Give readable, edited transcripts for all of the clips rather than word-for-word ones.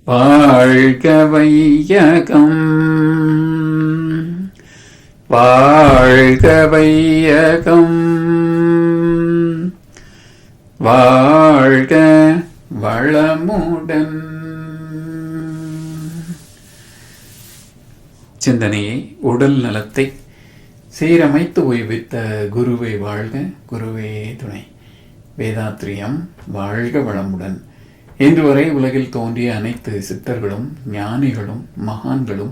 வாழ்க வையகம் வாழ்க வையகம் வாழ்க வளமுடன். சிந்தனையை உடல் நலத்தை சீரமைத்து ஓய்வித்த குருவை வாழ்க, குருவே துணை. வேதாத்ரியம் வாழ்க வளமுடன். இன்று வரை உலகில் தோன்றிய அனைத்து சித்தர்களும் ஞானிகளும் மகான்களும்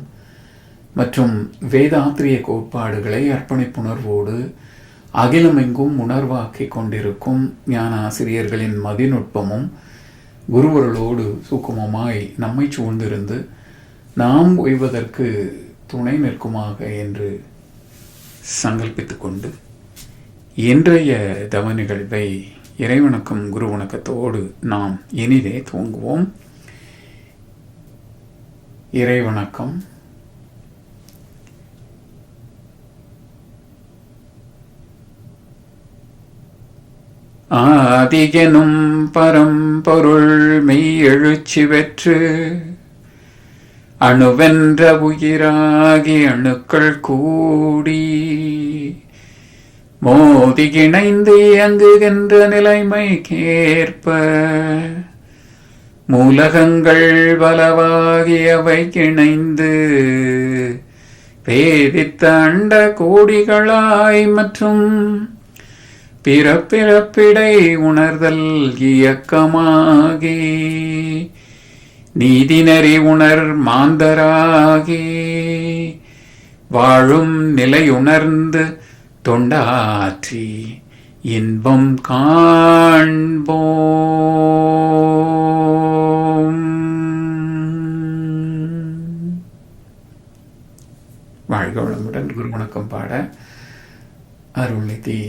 மற்றும் வேதாத்திரிய கோட்பாடுகளை அர்ப்பணிப்புணர்வோடு அகிலமெங்கும் உணர்வாக்கி கொண்டிருக்கும் ஞான ஆசிரியர்களின் மதிநுட்பமும் குருவர்களோடு சூக்குமமாய் நம்மை சூழ்ந்திருந்து நாம் ஓய்வதற்கு துணை நிற்குமாக என்று சங்கல்பித்துக் கொண்டு இன்றைய தவ நிகழ்வை இறைவணக்கம் குரு வணக்கத்தோடு நாம் இனிதே துவங்குவோம். இறைவணக்கம். ஆதியனும் பரம்பொருள் மெய் எழுச்சி பெற்று அணுவென்ற உயிராகி அணுக்கள் கூடி மோதி இணைந்து இயங்குகின்ற நிலைமைக்கேற்ப மூலகங்கள் பலவாகியவை இணைந்து பேதித்த அண்ட கோடிகளாய் மற்றும் பிறப்பிறப்பிடை உணர்தல் இயக்கமாகி நீதிநெறி உணர் மாந்தராகி வாழும் நிலையுணர்ந்து தொண்டாற்றி இன்பம் காண்போம். வாழ்க வளமுடன். குரு வணக்கம் பாட அருள்நிதி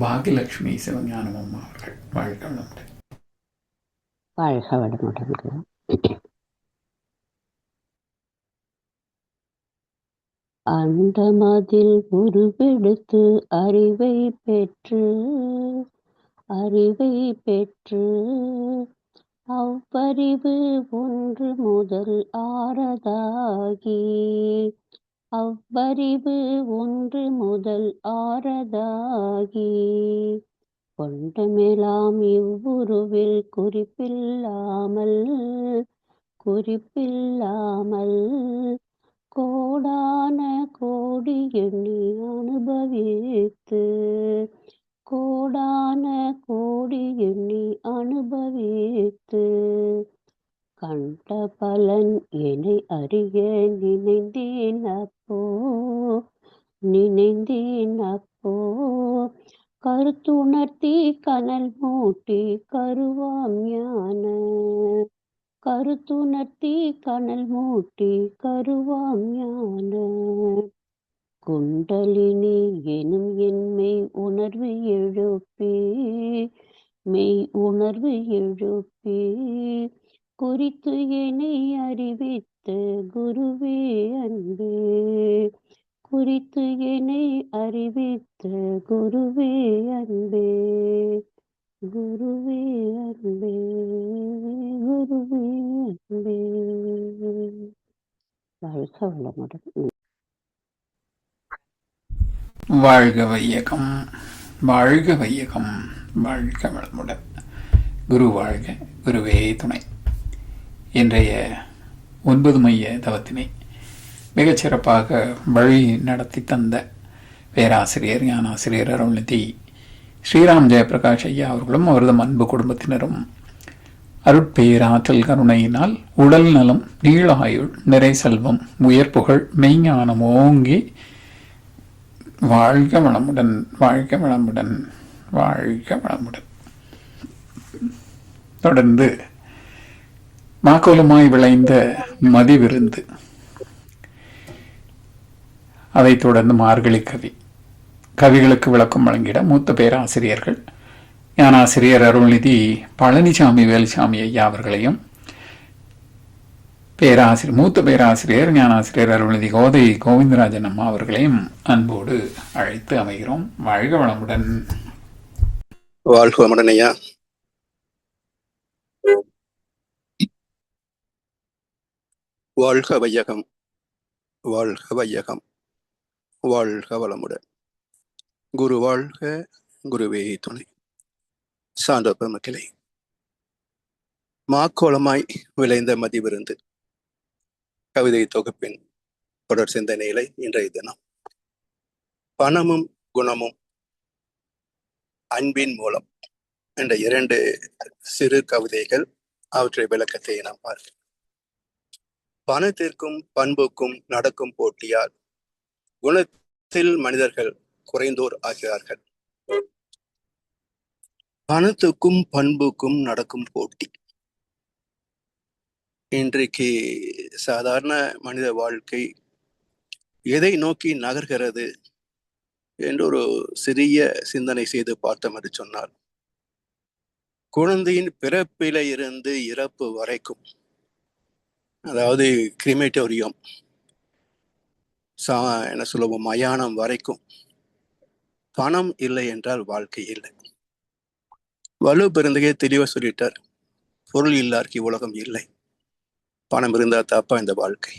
பாகியலட்சுமி சிவஞானம் அம்மா அவர்கள். வாழ்க வளமுடன். வாழ்க வளமுடன். அண்டமதில் உருவெடுத்து அறிவை பெற்று அவ்வறிவு ஒன்று முதல் ஆறதாகி கொண்டமெலாம் இவ்வுருவில் குறிப்பில்லாமல் கோடான கோடி எண்ணி அனுபவித்து கண்ட பலன் எனை அறிய நினைந்தேன் அப்போ கருத்துணர்த்தி கனல் மூட்டி கருவாம் ஞான குண்டலினி எனும் என் மெய் உணர்வு எழுப்பி குறித்து என்னை அறிவித்த குருவே அன்பே வாழ்க வளமுடன். வாழ்க வையகம் வாழ்க வையகம் வாழ்க வளமுடன். குரு வாழ்க, குருவே துணை. இன்றைய 9 மைய தவத்தினை மிகச்சிறப்பாக வழி நடத்தி தந்த பேராசிரியர் ஞானாசிரியர் அருள்நிதி ஸ்ரீராம் ஜெயபிரகாஷ் ஐயா அவர்களும் அவரது அன்பு குடும்பத்தினரும் அருட்பேராற்றல் கருணையினால் உடல் நலம், நீளாயுள், நிறை செல்வம், உயர்ப்புகள், மெய்ஞானம் ஓங்கி வாழ்க வளமுடன் வாழ்க வளமுடன் வாழ்க வளமுடன். தொடர்ந்து மாக்கோலமாய் விளைந்த மதிவிருந்து, அதைத் தொடர்ந்து மார்கழி கவிகளுக்கு விளக்கம் வழங்கிட மூத்த பேராசிரியர்கள் ஞானாசிரியர் அருள்நிதி பழனிசாமி வேலுசாமி ஐயா அவர்களையும் மூத்த பேராசிரியர் ஞானாசிரியர் அருள்நிதி கோதை கோவிந்தராஜன் அம்மா அவர்களையும் அன்போடு அழைத்து அமைகிறோம். வாழ்க வளமுடன். வாழ்க வளமுடன் ஐயா. வாழ்க வையகம், வாழ்க வையகம், வாழ்க வளமுடன். குரு வாழ்க, குருவே துணை. சான்ற பெருமக்களே, மாக்கோளமாய் விளைந்த மதிவிருந்து கவிதை தொகுப்பின் தொடர் சிந்தனைகளை இன்றைய தினம் பணமும் குணமும் அன்பின் மூலம் என்ற 2 சிறு கவிதைகள், அவற்றை விளக்கத்தை நாம் பார்க்கிறோம். பணத்திற்கும் பண்புக்கும் நடக்கும் போட்டியால் குணத்தில் மனிதர்கள் குறைந்தோர் ஆகிறார்கள். பணத்துக்கும் பண்புக்கும் நடக்கும் போட்டி. இன்றைக்கு சாதாரண மனித வாழ்க்கை எதை நோக்கி நகர்கிறது என்று ஒரு சிறிய சிந்தனை செய்து பார்த்தோம் என்று சொன்னால், குழந்தையின் பிறப்பில இருந்து இறப்பு வரைக்கும், அதாவது கிரிமேட்டோரியம், என்ன சொல்லுவோம், மயானம் வரைக்கும் பணம் இல்லை என்றால் வாழ்க்கை இல்லை. வலு பெருந்தகையே தெளிவா சொல்லிட்டார், பொருள் இல்லார்க்கு உலகம் இல்லை, பணம் இருந்தா தாப்பா இந்த வாழ்க்கை.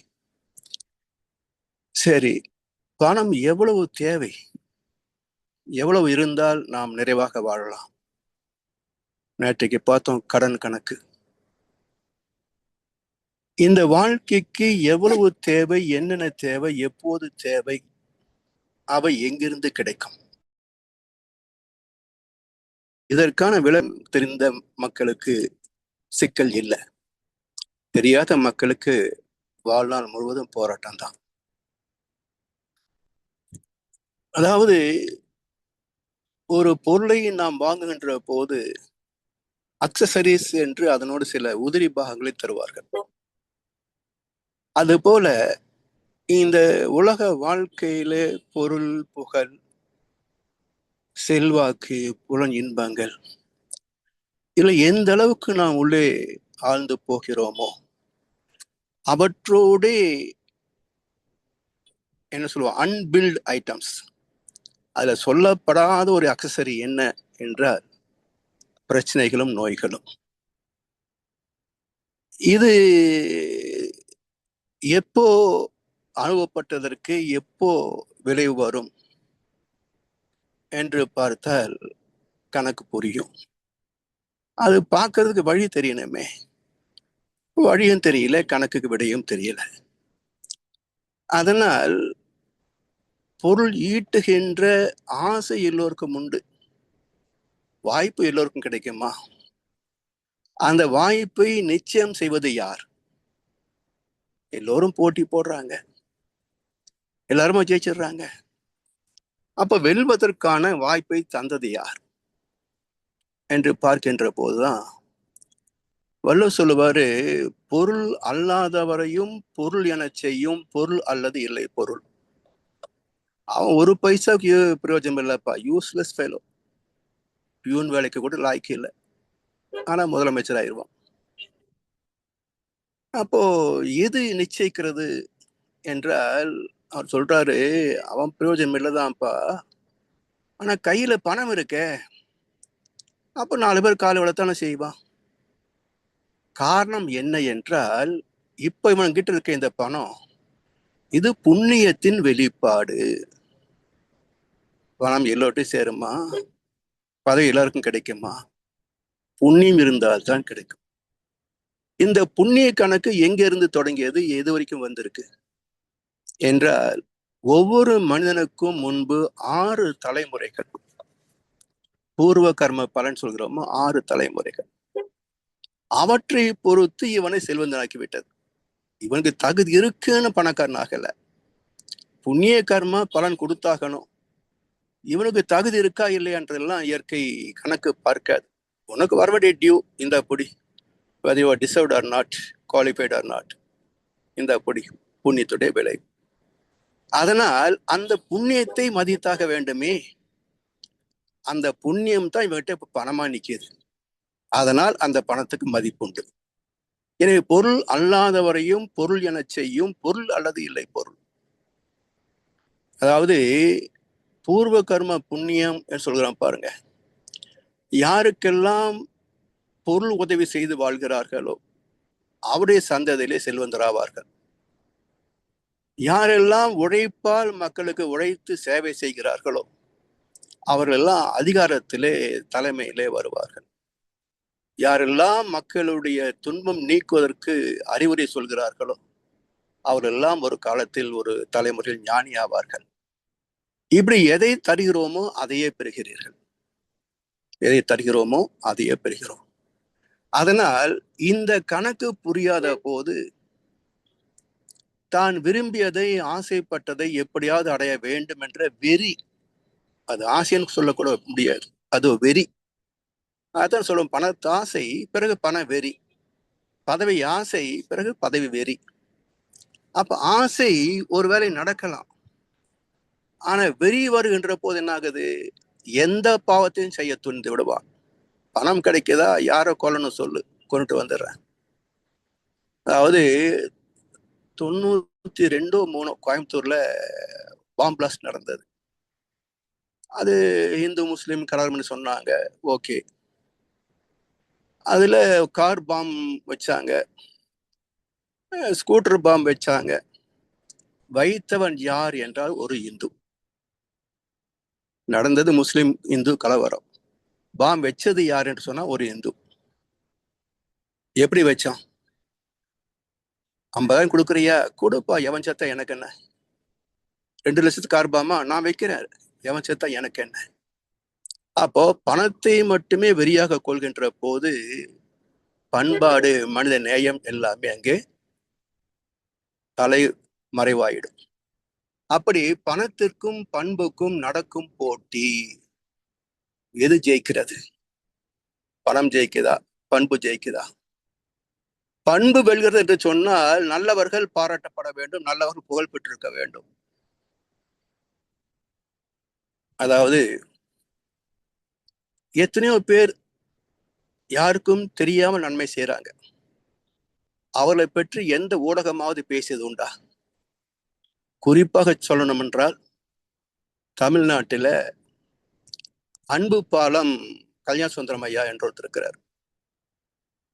சரி, பணம் எவ்வளவு தேவை, எவ்வளவு இருந்தால் நாம் நிறைவாக வாழலாம்? நேற்றைக்கு பார்த்தோம் கடன் கணக்கு. இந்த வாழ்க்கைக்கு எவ்வளவு தேவை, என்னென்ன தேவை, எப்போது தேவை, அவை எங்கிருந்து கிடைக்கும்? இதற்கான விலை தெரிந்த மக்களுக்கு சிக்கல் இல்லை. தெரியாத மக்களுக்கு வாழ்நாள் முழுவதும் போராட்டம் தான். அதாவது ஒரு பொருளை நாம் வாங்குகின்ற போது அக்சசரிஸ் என்று அதனோடு சில உதிரி பாகங்களை தருவார்கள். அதுபோல இந்த உலக வாழ்க்கையில பொருள், புகழ், செல்வாக்கு, புலன் இன்பங்கள், இதுல எந்த அளவுக்கு நாம் உள்ளே ஆழ்ந்து போகிறோமோ அவற்றோட என்ன சொல்லுவோம், அன்பில்ட் ஐட்டம்ஸ், அதுல சொல்லப்படாத ஒரு அக்சசரி என்ன என்றால் பிரச்சனைகளும் நோய்களும். இது எப்போ அனுபவப்பட்டதற்கு எப்போ விளைவு வரும் என்று பார்த்தால் கணக்கு புரியும். அது பார்க்கறதுக்கு வழி தெரியணுமே, வழியும் தெரியல, கணக்குக்கு விடையும் தெரியல. அதனால் பொருள் ஈட்டுகின்ற ஆசை எல்லோருக்கும் உண்டு. வாய்ப்பு எல்லோருக்கும் கிடைக்குமா? அந்த வாய்ப்பை நிச்சயம் செய்வது யார்? எல்லோரும் போட்டி போடுறாங்க, எல்லாருமே ஜெயிச்சிடுறாங்க. அப்ப வெல்வதற்கான வாய்ப்பை தந்தது யார் என்று பார்க்கின்ற போதுதான் வள்ளுவர் சொல்லுவாரு, பொருள் அல்லாதவரையும் பொருள் என செய்யும் பொருள் அல்லது இல்லை பொருள். அவன் ஒரு பைசாவுக்கு பிரயோஜனம் இல்லப்பா, யூஸ்லெஸ் ஃபெலோ. பியூன் வேலைக்கு கூட லாய்க்கு இல்லை, ஆனா முதலமைச்சர் ஆயிடுவான். அப்போ எது நிச்சயிக்கிறது என்றால், அவர் சொல்றாரு, அவன் பிரயோஜனம் இல்லதான்ப்பா, ஆனா கையில பணம் இருக்க, அப்ப 4 பேர் காலை வளர்த்தானே செய்வான். காரணம் என்ன என்றால், இப்ப இவன் கிட்ட இருக்க இந்த பணம் இது புண்ணியத்தின் வெளிப்பாடு. பணம் எல்லோருட்டையும் சேருமா? பதவி எல்லாருக்கும் கிடைக்குமா? புண்ணியம் இருந்தால் தான் கிடைக்கும். இந்த புண்ணிய கணக்கு எங்க இருந்து தொடங்கியது, எது வரைக்கும் வந்திருக்கு என்றால், ஒவ்வொரு மனிதனுக்கும் முன்பு 6 தலைமுறைகள், பூர்வ கர்ம பலன் சொல்கிறோமோ 6 தலைமுறைகள், அவற்றை பொறுத்து இவனை செல்வந்தனாக்கி விட்டது. இவனுக்கு தகுதி இருக்குன்னு பணக்காரன் ஆகல, புண்ணிய கர்ம பலன் கொடுத்தாகணும். இவனுக்கு தகுதி இருக்கா இல்லையான்றதெல்லாம் இயற்கை கணக்கு பார்க்காது. உனக்கு வரவேண்டிய டியூ இந்த பொடி, whether you are deserved or not, qualified or not, இந்த பொடி புண்ணியத்துடைய விலை. அதனால் அந்த புண்ணியத்தை மதித்தாக வேண்டுமே, அந்த புண்ணியம் தான் இவன்கிட்ட இப்ப பணமா நிற்கிது. அதனால் அந்த பணத்துக்கு மதிப்புண்டு. எனவே பொருள் அல்லாதவரையும் பொருள் என செய்யும் பொருள் அல்லது இல்லை பொருள். அதாவது பூர்வ கர்ம புண்ணியம் என்று சொல்கிறான் பாருங்க. யாருக்கெல்லாம் பொருள் உதவி செய்து வாழ்கிறார்களோ அவருடைய சந்ததியிலே செல்வந்தராவார்கள். யாரெல்லாம் உழைப்பால் மக்களுக்கு உழைத்து சேவை செய்கிறார்களோ அவர்களெல்லாம் அதிகாரத்திலே தலைமையிலே வருவார்கள். யாரெல்லாம் மக்களுடைய துன்பம் நீக்குவதற்கு அறிவுரை சொல்கிறார்களோ அவரெல்லாம் ஒரு காலத்தில் ஒரு தலைமுறையில் ஞானி ஆவார்கள். இப்படி எதை தருகிறோமோ அதையே பெறுகிறீர்கள். எதை தருகிறோமோ அதையே பெறுகிறோம். அதனால் இந்த கணக்கு புரியாத போது தான் விரும்பியதை, ஆசைப்பட்டதை எப்படியாவது அடைய வேண்டும் என்ற வெறி, அது ஆசைன்னு சொல்லக்கூட முடியாது, அது வெறி. அதான் சொல்லும், பணத்தாசை பிறகு பண வெறி, பதவி ஆசை பிறகு பதவி வெறி. அப்ப ஆசை ஒருவேளை நடக்கலாம், ஆனா வெறி வருகின்ற போது என்ன ஆகுது? எந்த பாவத்தையும் செய்ய துணிந்து விடுவான். பணம் கிடைக்குதா, யாரோ கொல்லணும் சொல்லு, கொண்டுட்டு வந்துடுறேன். அதாவது 92-3 கோயம்புத்தூர்ல பாம் பிளாஸ்ட் நடந்தது. அது இந்து முஸ்லீம் கலவரம்னு சொன்னாங்க. ஓகே, அதுல கார் பாம் வச்சாங்க, ஸ்கூட்டர் பாம் வச்சாங்க. வைத்தவன் யார் என்றால் ஒரு இந்து. நடந்தது முஸ்லிம் இந்து கலவரம். பாம் வச்சது யார் என்று சொன்னா ஒரு இந்து. எப்படி வச்சான்? 50,000 கொடுக்குறியா, கொடுப்பா, எவன் செத்தா எனக்கு என்ன? 2 லட்சத்துக்கு கார் பாமா, நான் வைக்கிறேன், எவன் செத்தா எனக்கு என்ன? அப்போ பணத்தை மட்டுமே வெறியாக கொள்கின்ற போது பண்பாடு, மனித நேயம் எல்லாமே அங்கே தலை மறைவாயிடும். அப்படி பணத்திற்கும் பண்புக்கும் நடக்கும் போட்டி. எது ஜெயிக்கிறது? பணம் ஜெயிக்குதா, பண்பு ஜெயிக்குதா? பண்பு வெல்கிறது என்று சொன்னால் நல்லவர்கள் பாராட்டப்பட வேண்டும், நல்லவர்கள் புகழ் பெற்றிருக்க வேண்டும். அதாவது எத்தனையோ பேர் யாருக்கும் தெரியாமல் நன்மை செய்யறாங்க. அவர்களை பற்றி எந்த ஊடகமாவது பேசியது உண்டா? குறிப்பாக சொல்லணும் என்றால் தமிழ்நாட்டில அன்பு பாலம் கல்யாண சுந்தரம் ஐயா என்று ஒருத்தர் இருக்கிறார்.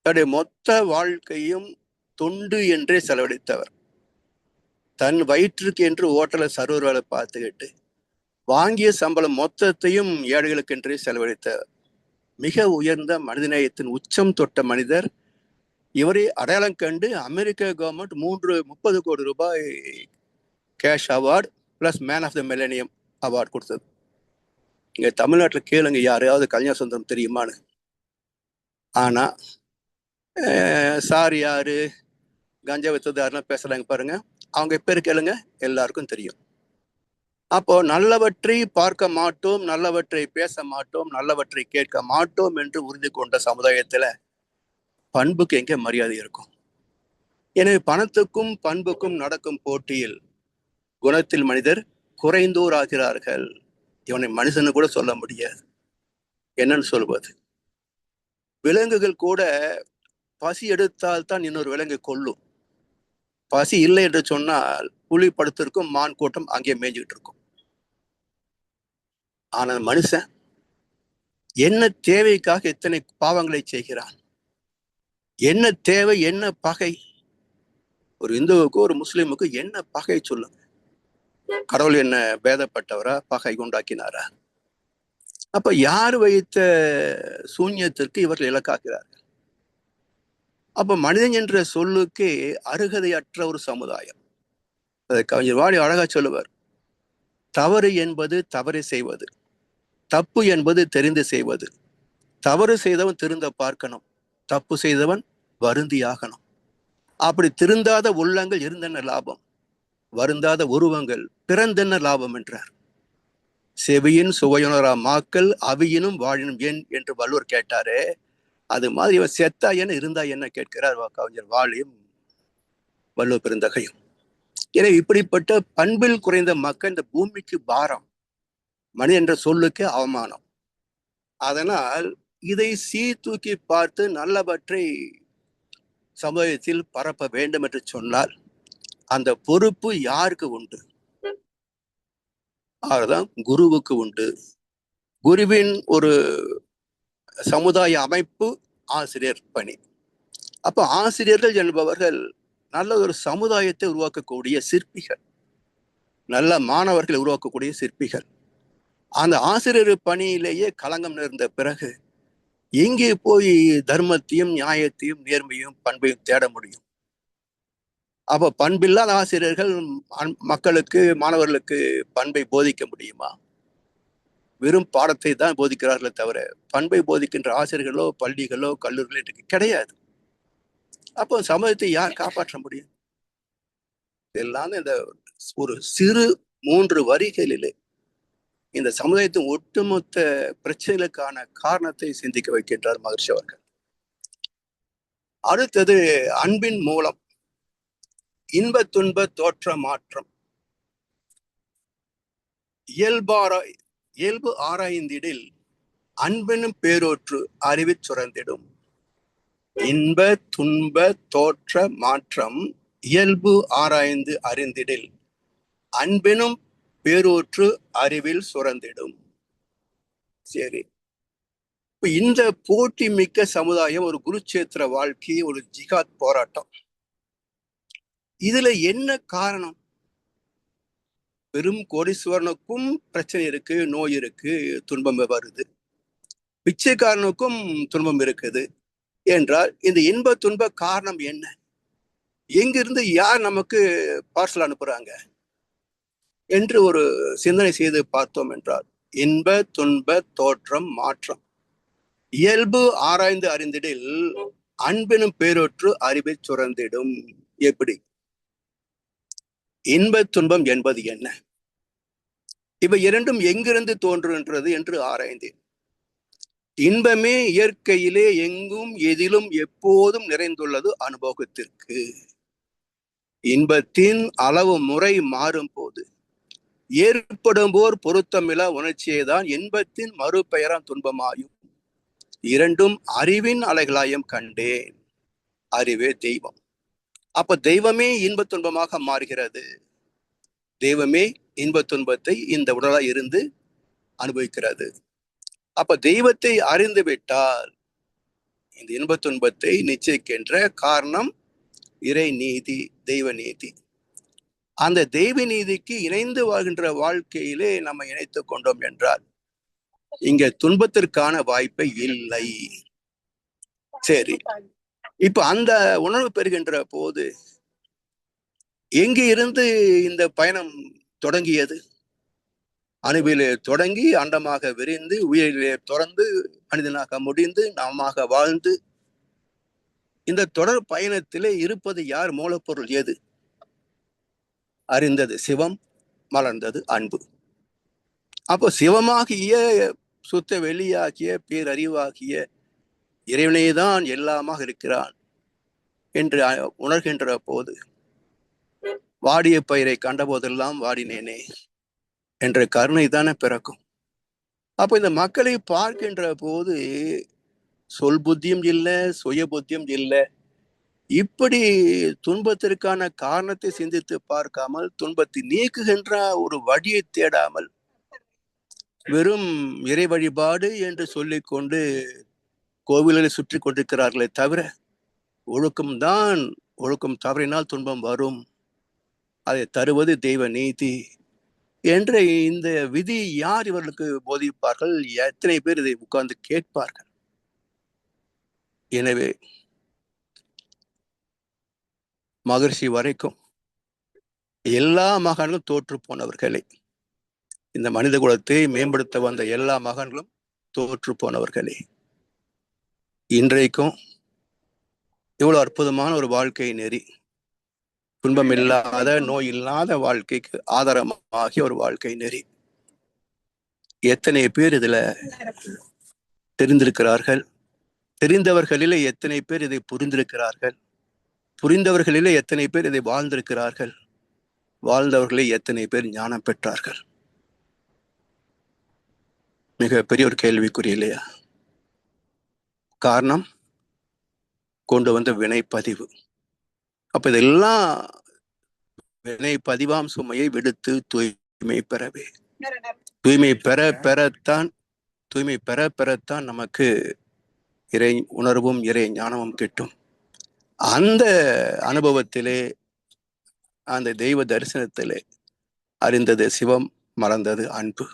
தன்னுடைய மொத்த வாழ்க்கையும் தொண்டு என்றே செலவழித்தவர். தன் வயிற்றுக்கு என்று ஓட்டல சர்வர் வேலை பார்த்துக்கிட்டு வாங்கிய சம்பளம் மொத்தத்தையும் ஏழைகளுக்கு என்றே செலவழித்தவர். மிக உயர்ந்த மனிதநேயத்தின் உச்சம் தொட்ட மனிதர். இவரை அடையாளம் கண்டு அமெரிக்க கவர்மெண்ட் 30 கோடி ரூபாய் cash award plus man of the millennium award கொடுத்தது. இங்க தமிழ்நாட்டில் கேளுங்க, யாரையாவது கல்யாண சுந்தரம் தெரியுமான்னு. ஆனா சார் யாரு, கஞ்சா வித்தது யாருன்னா பேசுறாங்க பாருங்க, அவங்க பேர் கேளுங்க, எல்லாருக்கும் தெரியும். அப்போ நல்லவற்றை பார்க்க மாட்டோம், நல்லவற்றை பேச மாட்டோம், நல்லவற்றை கேட்க மாட்டோம் என்று உறுதி கொண்ட சமுதாயத்துல பண்புக்கு எங்கே மரியாதை இருக்கும்? எனவே பணத்துக்கும் பண்புக்கும் நடக்கும் போட்டியில் குணத்தில் மனிதர் குறைந்தோர் ஆகிறார்கள். இவனை மனுஷன்னு கூட சொல்ல முடியாது. என்னன்னு சொல்வது? விலங்குகள் கூட பசி எடுத்தால் தான் இன்னொரு விலங்கு கொல்லும். பசி இல்லை என்று சொன்னால் புலி படுத்திருக்கும், மான் கூட்டம் அங்கே மேய்ஞ்சிக்கிட்டு இருக்கும். ஆனால் மனுஷன் என்ன தேவைக்காக இத்தனை பாவங்களை செய்கிறான்? என்ன தேவை, என்ன பகை? ஒரு இந்துவுக்கு ஒரு முஸ்லிமுக்கு என்ன பகை சொல்லுங்க? கடவுள் என்ன பேதப்பட்டவரா, பகை உண்டாக்கினாரா? அப்ப யார் வைத்த சூன்யத்திற்கு இவர்கள் இலக்காகிறார்கள்? அப்ப மனிதன் என்ற சொல்லுக்கே அருகதையற்ற ஒரு சமுதாயம். அதை கவிஞர் வாலி அழகா சொல்லுவார். தவறு என்பது தவறு செய்வது, தப்பு என்பது தெரிந்து செய்வது. தவறு செய்தவன் திருந்த பார்க்கணும், தப்பு செய்தவன் வருந்தியாகணும். அப்படி திருந்தாத உள்ளங்கள் இருந்தென்ன லாபம், வருந்தாத உருவங்கள் பிறந்தென்ன லாபம் என்றார். செவியின் சுவையுணரா மாக்கள் அவியினும் வாழினும் ஏன் என்று வள்ளுவர் கேட்டாரே, அது மாதிரி இவன் செத்தா என்ன இருந்தா என்ன கேட்கிறார் கவிஞர் வாலியும் வள்ளுவர் பெருந்தகையும். எனவே இப்படிப்பட்ட பண்பில் குறைந்த மக்கள் இந்த பூமிக்கு பாரம், மனிதன் என்ற சொல்லுக்கு அவமானம். அதனால் இதை சீர்தூக்கி பார்த்து நல்லவற்றை சமூகத்தில் பரப்ப வேண்டும் என்று சொன்னால் அந்த பொறுப்பு யாருக்கு உண்டு? அதுதான் குருவுக்கு உண்டு. குருவின் ஒரு சமுதாய அமைப்பு ஆசிரியர் பணி. அப்ப ஆசிரியர்கள் என்பவர்கள் நல்ல ஒரு சமுதாயத்தை உருவாக்கக்கூடிய சிற்பிகள். நல்ல மாணவர்களை உருவாக்கக்கூடிய சிற்பிகள். அந்த ஆசிரியர் பணியிலேயே களங்கம் நேர்ந்த பிறகு எங்கே போய் தர்மத்தையும் நியாயத்தையும் நேர்மையும் பண்பையும் தேட முடியும்? அப்ப பண்பில்லாத ஆசிரியர்கள் மக்களுக்கு மாணவர்களுக்கு பண்பை போதிக்க முடியுமா? வெறும் பாடத்தை தான் போதிக்கிறார்களே தவிர பண்பை போதிக்கின்ற ஆசிரியர்களோ பள்ளிகளோ கல்லூரிகளோ இன்றைக்கு கிடையாது. அப்போ சமூகத்தை யார் காப்பாற்ற முடியும்? இதெல்லாம் இந்த ஒரு சிறு 3 வரிகளிலே இந்த சமுதாயத்தின் ஒட்டுமொத்த பிரச்சனைகளுக்கான காரணத்தை சிந்திக்க வைக்கின்றார் மகர்ஷி அவர்கள். அடுத்தது அன்பின் மூலம் இன்ப துன்ப தோற்ற மாற்றம். இயல்பு ஆராய்ந்திடில் அன்பெனும் பேரோற்று அறிவிற் சுரந்திடும். இன்ப துன்ப தோற்ற மாற்றம் இயல்பு ஆராய்ந்து அறிந்திடில் அன்பெனும் பேரோற்று அறிவில் சுரந்திடும். சரி, இந்த போட்டி மிக்க சமுதாயம் ஒரு குருட்சேத்திர வாழ்க்கை, ஒரு ஜிகாத் போராட்டம். இதுல என்ன காரணம்? பெரும் கோடீஸ்வரனுக்கும் பிரச்சனை இருக்கு, நோய் இருக்கு, துன்பம் வருது. பிச்சைக்காரனுக்கும் துன்பம் இருக்குது என்றால் இந்த இன்ப துன்ப காரணம் என்ன? எங்கிருந்து யார் நமக்கு பார்சல் அனுப்புறாங்க என்று ஒரு சிந்தனை செய்து பார்த்தோம் என்றால், இன்ப துன்ப தோற்றம் மாற்றம் இயல்பு ஆராய்ந்து அறிந்திடில் அன்பெனும் பேரொற்று அறிவை சுரந்திடும். எப்படி? இன்ப துன்பம் என்பது என்ன? இவை இரண்டும் எங்கிருந்து தோன்றுகின்றது என்று ஆராய்ந்தேன். இன்பமே இயற்கையிலே எங்கும் எதிலும் எப்போதும் நிறைந்துள்ளது அனுபவத்திற்கு. இன்பத்தின் அளவு முறை மாறும் போது ஏற்படும் போர் பொருத்தமில்லா உணர்ச்சியேதான் இன்பத்தின் மறுபெயராம் துன்பமாயும் இரண்டும் அறிவின் அலைகளாயும் கண்டேன். அறிவே தெய்வம். அப்ப தெய்வமே இன்ப துன்பமாக மாறுகிறது. தெய்வமே இன்ப துன்பத்தை இந்த உடலாய் இருந்து அனுபவிக்கிறது. அப்ப தெய்வத்தை அறிந்து விட்டால் இந்த இன்ப துன்பத்தை நிச்சயிக்கின்ற காரணம் இறை நீதி, தெய்வ நீதி. அந்த தெய்வ நீதிக்கு இணைந்து வாழ்கின்ற வாழ்க்கையிலே நம்ம இணைத்துக் கொண்டோம் என்றால் இங்க துன்பத்திற்கான வாய்ப்பை இல்லை. சரி, இப்ப அந்த உணர்வு பெறுகின்ற போது எங்கே இருந்து இந்த பயணம் தொடங்கியது? அணுவிலே தொடங்கி அண்டமாக விரிந்து உயிரிலே தொடர்ந்து மனிதனாக முடிந்து நாமாக வாழ்ந்து இந்த தொடர் பயணத்திலே இருப்பது யார்? மூலப்பொருள் எது? அறிந்தது சிவம், மலர்ந்தது அன்பு. அப்போ சிவமாகிய சுத்த வெளியாகிய பேரறிவாகிய இறைவனேதான் எல்லாமாக இருக்கிறான் என்று உணர்கின்ற போது வாடிய பயிரை கண்டபோதெல்லாம் வாடினேனே என்ற கருணை தானே பிறக்கும். அப்போ இந்த மக்களை பார்க்கின்ற போது சொல் புத்தியும் இல்லை, சுய புத்தியும் இல்லை. இப்படி துன்பத்திற்கான காரணத்தை சிந்தித்து பார்க்காமல், துன்பத்தை நீக்குகின்ற ஒரு வழியை தேடாமல், வெறும் இறை வழிபாடு என்று சொல்லிக்கொண்டு கோவில்களை சுற்றி கொண்டிருக்கிறார்களே தவிர ஒழுக்கம் தவறினால் துன்பம் வரும், அதை தருவது தெய்வ நீதி என்ற இந்த விதி யார் இவர்களுக்கு போதிப்பார்கள்? எத்தனை பேர் இதை உட்கார்ந்து கேட்பார்கள்? எனவே மகர்ஷி வரைக்கும் எல்லா மகன்களும் தோற்று போனவர்களே. இந்த மனித குலத்தை மேம்படுத்த வந்த எல்லா மகன்களும் தோற்று போனவர்களே. இன்றைக்கும் இவ்வளவு அற்புதமான ஒரு வாழ்க்கை நெறி, துன்பம் இல்லாத நோய் இல்லாத வாழ்க்கைக்கு ஆதாரமாகிய ஒரு வாழ்க்கை நெறி, எத்தனை பேர் இதுல தெரிந்திருக்கிறார்கள்? தெரிந்தவர்களிலே எத்தனை பேர் இதை புரிந்திருக்கிறார்கள்? புரிந்தவர்களிலே எத்தனை பேர் இதை வாழ்ந்திருக்கிறார்கள்? வாழ்ந்தவர்களே எத்தனை பேர் ஞானம் பெற்றார்கள்? மிக பெரிய ஒரு கேள்விக்குறி இல்லையா? காரணம் கொண்டு வந்த வினைப்பதிவு. அப்ப இதெல்லாம் வினை பதிவாம் சுமையை விடுத்து தூய்மை பெறவே, தூய்மை பெறத்தான் நமக்கு இறை உணர்வும் இறை ஞானமும் கிட்டும். அந்த அனுபவத்திலே, அந்த தெய்வ தரிசனத்திலே அறிந்தது சிவம், மறந்தது அன்பு.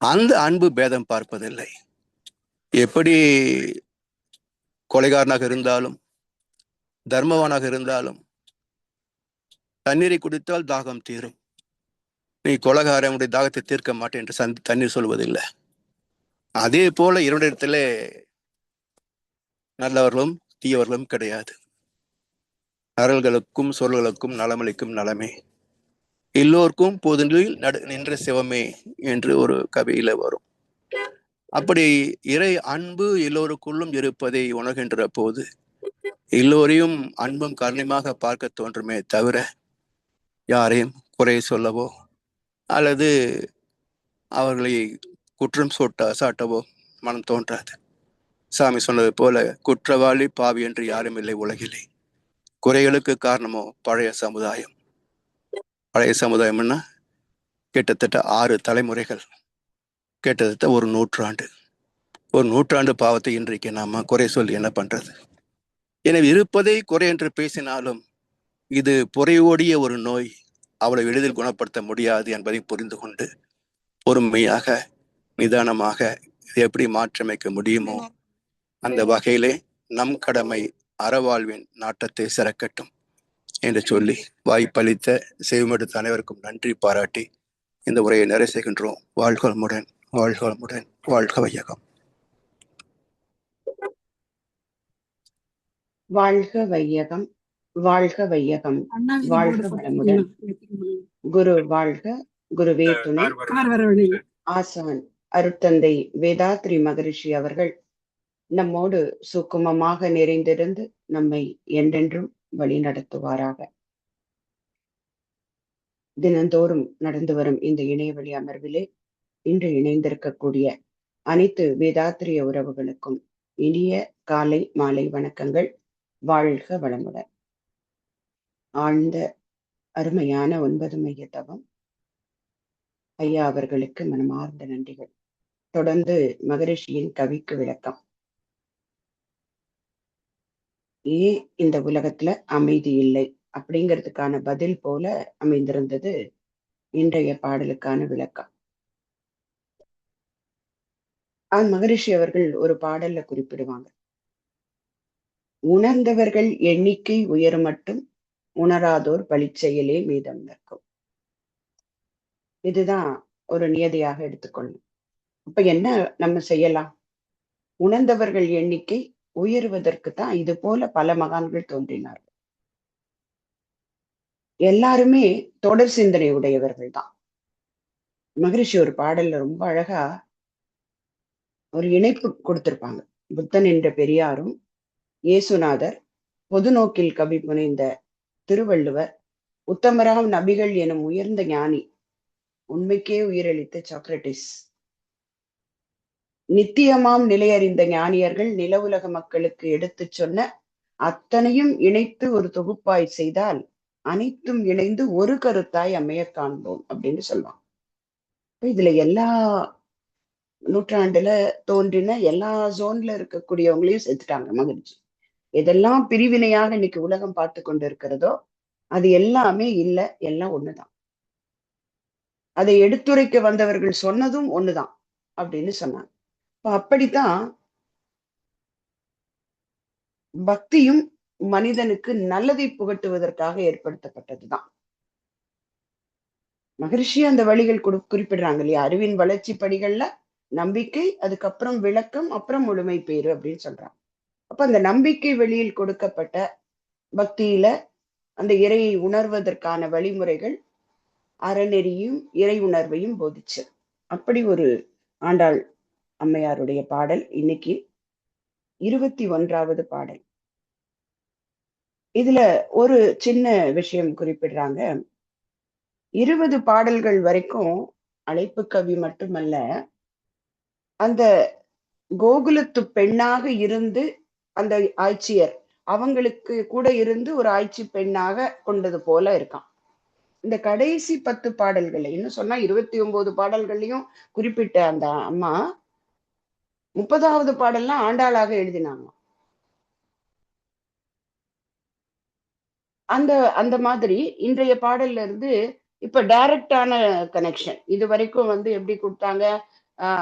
அந்த அன்பு பேதம் பார்ப்பதில்லை. எப்படி கொலைகாரனாக இருந்தாலும் தர்மவானாக இருந்தாலும் தண்ணீரை குடித்தால் தாகம் தீரும். நீ கொலைகாரனுடைய தாகத்தை தீர்க்க மாட்டேன் என்று தண்ணீர் சொல்வதில்லை. அதே போல இரண்டிடத்திலே நல்லவர்களும் தீயவர்களும் கிடையாது. அறல்களுக்கும் சொல்களுக்கும் நலமளிக்கும் நலமே, எல்லோருக்கும் பொதுவில் நின்ற சிவமே என்று ஒரு கவியில வரும். அப்படி இறை அன்பு எல்லோருக்குள்ளும் இருப்பதை உணர்கின்ற போது எல்லோரையும் அன்பும் கருணையாக பார்க்க தோன்றுமே தவிர யாரையும் குறை சொல்லவோ அல்லது அவர்களை குற்றம் சாட்டவோ மனம் தோன்றாது. சாமி சொன்னது போல குற்றவாளி பாவி என்று யாரும் இல்லை உலகிலே. குறைகளுக்கு காரணமோ பழைய சமுதாயம். பழைய சமுதாயம்னா கிட்டத்தட்ட 6 தலைமுறைகள், கிட்டத்தட்ட ஒரு நூற்றாண்டு பாவத்தை இன்றைக்கு நாம குறை சொல்லி என்ன பண்றது? எனவே இருப்பதை குறை என்று பேசினாலும் இது புறையோடிய ஒரு நோய், அவ்வளவு எளிதில் குணப்படுத்த முடியாது என்பதை புரிந்து கொண்டு பொறுமையாக நிதானமாக எப்படி மாற்றமைக்க முடியுமோ அந்த வகையிலே நம் கடமை அறவாழ்வின் நாட்டத்தை சிறக்கட்டும் என்று சொல்லி வாய்ப்பளித்த செய்வமெடுத்த அனைவருக்கும் நன்றி பாராட்டி இந்த உரையை நிறைவு செய்கின்றோம். வாழ்க வளமுடன், வாழ்க வளமுடன், வாழ்க வையகம். வாழ்க வையகம், வாழ்க வையகம், வாழ்க வளமுடன். குரு வாழ்க, குருவே துணை. ஆசான் அருட்தந்தை வேதாத்ரி மகரிஷி அவர்கள் நம்மோடு சுக்குமமாக நிறைந்திருந்து நம்மை என்றென்றும் வழி நடத்துவாராக. தினந்தோறும் நடந்து வரும் இந்த இணையவழி அமர்விலே இன்று இணைந்திருக்கக்கூடிய அனைத்து வேதாத்திரிய உறவுகளுக்கும் இனிய காலை மாலை வணக்கங்கள். வாழ்க வளமுடன். ஆழ்ந்த அருமையான 9 மைய தவம் ஐயா அவர்களுக்கு மனமார்ந்த நன்றிகள். தொடர்ந்து மகரிஷியின் கவிக்கு விளக்கம். ஏன் இந்த உலகத்துல அமைதி இல்லை அப்படிங்கிறதுக்கான பதில் போல அமைந்திருந்தது இன்றைய பாடலுக்கான விளக்கம். மகரிஷி அவர்கள் ஒரு பாடல்ல குறிப்பிடுவாங்க, உணர்ந்தவர்கள் எண்ணிக்கை உயரும் மட்டும் உணராதோர் பழிச்செயலே மீதம் நிற்கும். இதுதான் ஒரு நியதியாக எடுத்துக்கொள்ளணும். அப்ப என்ன நம்ம செய்யலாம்? உணர்ந்தவர்கள் எண்ணிக்கை உயருவதற்கு தான் இது போல பல மகான்கள் தோன்றினார்கள். எல்லாருமே தொடர் சிந்தனை உடையவர்கள் தான். மகரிஷி ஒரு பாடல்ல ரொம்ப அழகா ஒரு இணைப்பு கொடுத்திருப்பாங்க. புத்தன் என்ற பெரியாரும், இயேசுநாதர், பொது நோக்கில் கவி புனைந்த திருவள்ளுவர், உத்தமராம் நபிகள் எனும் உயர்ந்த ஞானி, உண்மைக்கே உயிரளித்த சாக்ரட்டிஸ், நித்தியமாம் நிலையறிந்த ஞானியர்கள் நில உலக மக்களுக்கு எடுத்து சொன்ன அத்தனையும் இணைத்து ஒரு தொகுப்பாய் செய்தால் அனைத்தும் இணைந்து ஒரு கருத்தாய் அமைய காண்போம் அப்படின்னு சொல்லுவாங்க. இதுல எல்லா நூற்றாண்டுல தோன்றின எல்லா ஜோன்ல இருக்கக்கூடியவங்களையும் சேர்த்துட்டாங்க மகிழ்ச்சி. எதெல்லாம் பிரிவினையாக இன்னைக்கு உலகம் பார்த்து கொண்டு இருக்கிறதோ அது எல்லாமே இல்லை, எல்லாம் ஒண்ணுதான். அதை எடுத்துரைக்க வந்தவர்கள் சொன்னதும் ஒண்ணுதான் அப்படின்னு சொன்னாங்க. அப்படித்தான் பக்தியும் மனிதனுக்கு நல்லதை புகட்டுவதற்காக ஏற்படுத்தப்பட்டதுதான். மகரிஷி அந்த வழிகள் குறிப்பிடுறாங்க இல்லையா? அறிவின் வளர்ச்சி படிகள்ல நம்பிக்கை, அதுக்கப்புறம் விளக்கம், அப்புறம் முழுமை பேரு அப்படின்னு சொல்றாங்க. அப்ப அந்த நம்பிக்கை வெளியில் கொடுக்கப்பட்ட பக்தியில அந்த இறையை உணர்வதற்கான வழிமுறைகள் அறநெறியும் இறை உணர்வையும் போதிச்சு. அப்படி ஒரு ஆண்டாள் அம்மையாருடைய பாடல் இன்னைக்கு 21வது பாடல். இதுல ஒரு சின்ன விஷயம் குறிப்பிடுறாங்க. 20 பாடல்கள் வரைக்கும் அழைப்பு கவி மட்டுமல்ல, அந்த கோகுலத்து பெண்ணாக இருந்து அந்த ஆட்சியர் அவங்களுக்கு கூட இருந்து ஒரு ஆட்சி பெண்ணாக கொண்டது போல இருக்கான். இந்த கடைசி 10 பாடல்கள், இன்னும் சொன்னா 29 பாடல்கள்லையும் குறிப்பிட்ட அந்த அம்மா 30வது பாடல்லாம் ஆண்டாளாக எழுதினாங்க. அந்த மாதிரி இன்றைய பாடல்ல இருந்து இப்ப டைரக்டான கனெக்ஷன். இது வரைக்கும் எப்படி கூப்பிட்டாங்க,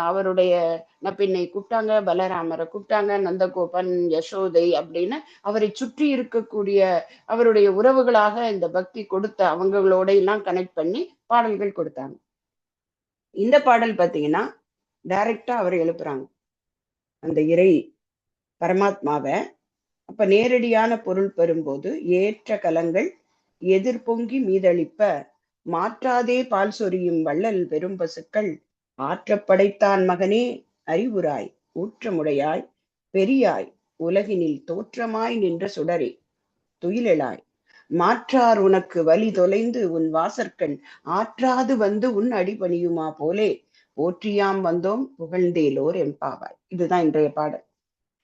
அவருடைய நப்பின்னை கூப்பிட்டாங்க, பலராமரை கூப்பிட்டாங்க, நந்தகோபன், யசோதை அப்படின்னு அவரை சுற்றி இருக்கக்கூடிய அவருடைய உறவுகளாக இந்த பக்தி கொடுத்த அவங்களோட எல்லாம் கனெக்ட் பண்ணி பாடல்கள் கொடுத்தாங்க. இந்த பாடல் பாத்தீங்கன்னா டைரக்டா அவர் எழுப்புறாங்க அந்த இறை பரமாத்மாவை. அப்ப நேரடியான பொருள் பெறும்போது ஏற்ற கலங்கள் எதிர்பொங்கி மீதளிப்ப மாற்றாதே பால் சொரியும் வள்ளல் பெரும் பசுக்கள் ஆற்றப்படைத்தான் மகனே அறிவுராய் ஊற்றமுடையாய் பெரியாய் உலகினில் தோற்றமாய் நின்ற சுடரே துயிலெழாய் மாற்றார் உனக்கு வழி தொலைந்து உன் வாசற்கண் ஆற்றாது வந்து உன் அடிபணியுமா போலே போற்றியாம் வந்தோம் புகழ்ந்தேலோர் எம்பாவாய். இதுதான் இன்றைய பாடல்.